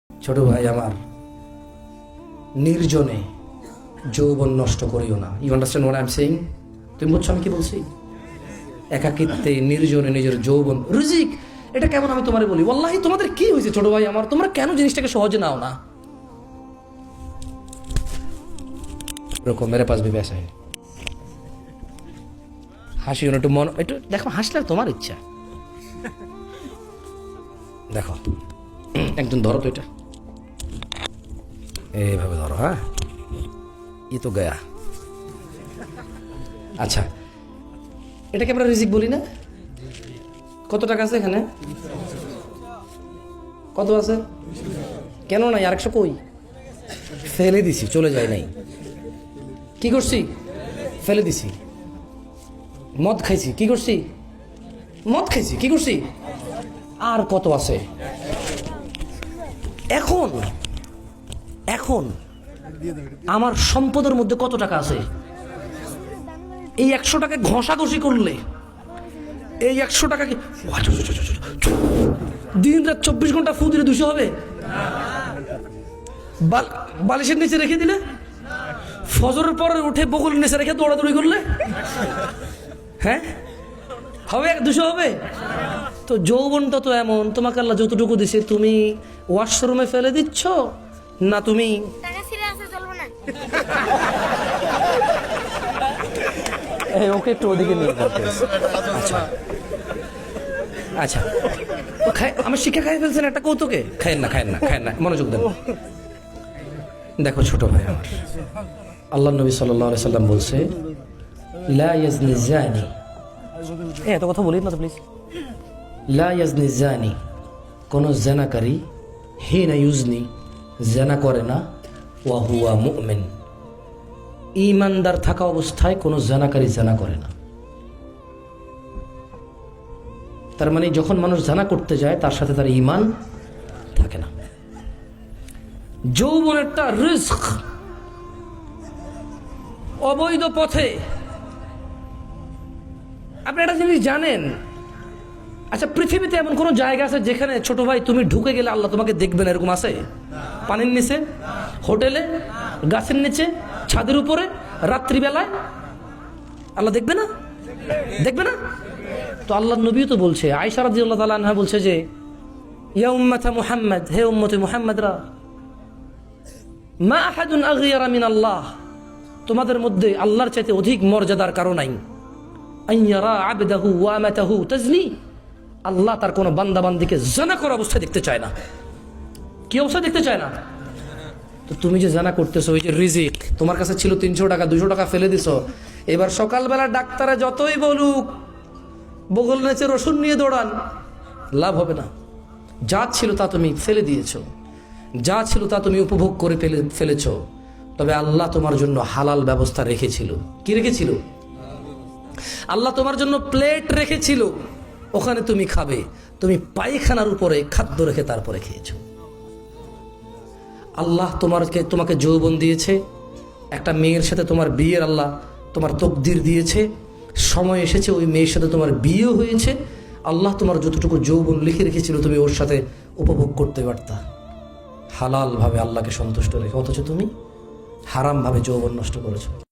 ছোট ভাই আমার, নির্জনে যৌবন নষ্ট করিও না। You understand what I am saying? তুমি বুঝছো আমি কি বলছি? একাকিত্বে নির্জনে নিজের যৌবন রিজিক, এটা কেমন আমি তোমারে বলি, ওয়াল্লাহি তোমাদের কি হয়েছে ছোট ভাই আমার, তোমরা কেন জিনিসটাকে সহজে নাও না? এরকম মেরে পাশ ভেবে আসে হাসি একটু মন, একটু দেখো হাসলে তোমার ইচ্ছা। দেখো একজন ধরো তো, এটা এইভাবে ধরো, হ্যাঁ ই তো গয়া। আচ্ছা, এটাকে আমরা রিজিক বলি না? কত টাকা আছে এখানে? কত আছে? কেন নাই? আরেকশো কই? ফেলে দিছি, চলে যায় নাই। কি করছি? ফেলে দিছি। মদ খাইছি, কি করছি? মদ খাইছি, কি করছি? আর কত আছে? এখন এখন আমার সম্পদের মধ্যে কত টাকা আছে? এই 100 টাকা ঘষাঘষি করলে, এই 100 টাকা কি দিন রাত 24 ঘন্টা ফু দিলে 200 হবে? বালিশের নিচে রেখে দিলে, ফজরের পরে উঠে বগলের নিচে রেখে দৌড়াদৌড়ি করলে, হ্যাঁ হবে? 200 হবে? তো যৌবনটা তো এমন, তোমাকে আল্লাহ যতটুকু দিছে তুমি ওয়াশরুমে ফেলে দিচ্ছ না, তুমি ওকে একটু ওদিকে নিয়ে যাচ্ছে। আচ্ছা আচ্ছা, আমি শিক্ষা খাই ফেলছেন একটা কৌতুকে। খায়েন না, খায়েন না, খায়েন না, মনোযোগ দেন। দেখো ছোট ভাই আমার, আল্লাহ নবী সাল্লাল্লাহু আলাইহি সাল্লাম বলছে, লা ইয়াজনি জানি, এত কথা বলি না তো প্লিজ। লা ইয়াজনি জানি, কোন জেনাকারী, হিনা ইউজনি, জেনা করে না, ওয়া হুয়া মুমিন, ঈমানদার থাকা অবস্থায় কোনো জেনাকারী জেনা করে না। তার মানে যখন মানুষ জেনা করতে যায় তার সাথে তার ঈমান থাকে না। যৌবন একটা রিস্ক, অবৈধ পথে। আপনি একটা জিনিস জানেন? আচ্ছা, পৃথিবীতে এমন কোন জায়গা আছে যেখানে ছোট ভাই তুমি ঢুকে গেলে আল্লাহ তোমাকে দেখবেন, এরকম আছে? পানির নিচে, হোটেলে, গাছের নিচে, ছাদের উপরে, রাত্রিবেলায় আল্লাহ দেখবে না? দেখবে না? তো আল্লাহ নবীও তো বলছে, আয়েশা রাদিয়াল্লাহু তাআলা আনহা বলছে যে, ইয়া উম্মাতা মুহাম্মদ, হে উম্মতে মুহাম্মদরা, মা আহাদুন আগিয়ারা মিন আল্লাহ, তোমাদের মধ্যে আল্লাহর চাইতে অধিক মর্যাদার কারো নাই। আইয়ারা আবদাহু ওয়া আমাতাহু তাজনি, আল্লাহ তার কোন বান্দা বান্দিকে জানা করা অবস্থায় দেখতে চায় না। কি অবস্থা দেখতে চায় না? তো তুমি যে জানা করতেছো, ওই যে রিজিক তোমার কাছে ছিল 300 টাকা, 200 টাকা ফেলে দিছো, এবার সকালবেলা ডাক্তারে যতই বলুক বগল নেচে রসুন নিয়ে দৌড়ান, লাভ হবে না। যা ছিল তা তুমি ফেলে দিয়েছো, যা ছিল তা তুমি উপভোগ করে ফেলেছো। তবে আল্লাহ তোমার জন্য হালাল ব্যবস্থা রেখেছিল। কি রেখেছিল? আল্লাহ তোমার জন্য প্লেট রেখেছিল, ওখানে তুমি খাবে। তুমি পায়খানার উপরে খাদ্য রেখে তারপরে খেয়েছো। আল্লাহ তোমাকে যৌবন দিয়েছে, একটা মেয়ের সাথে তোমার বিয়ের আল্লাহ তোমার তকদির দিয়েছে, সময় এসেছে ওই মেয়ের সাথে তোমার বিয়ে হয়েছে। আল্লাহ তোমার যতটুকু যৌবন লিখে রেখেছিল তুমি ওর সাথে উপভোগ করতে পারতা হালাল ভাবে, আল্লাহকে সন্তুষ্ট রেখে, অথচ তুমি হারাম ভাবে যৌবন নষ্ট করেছো।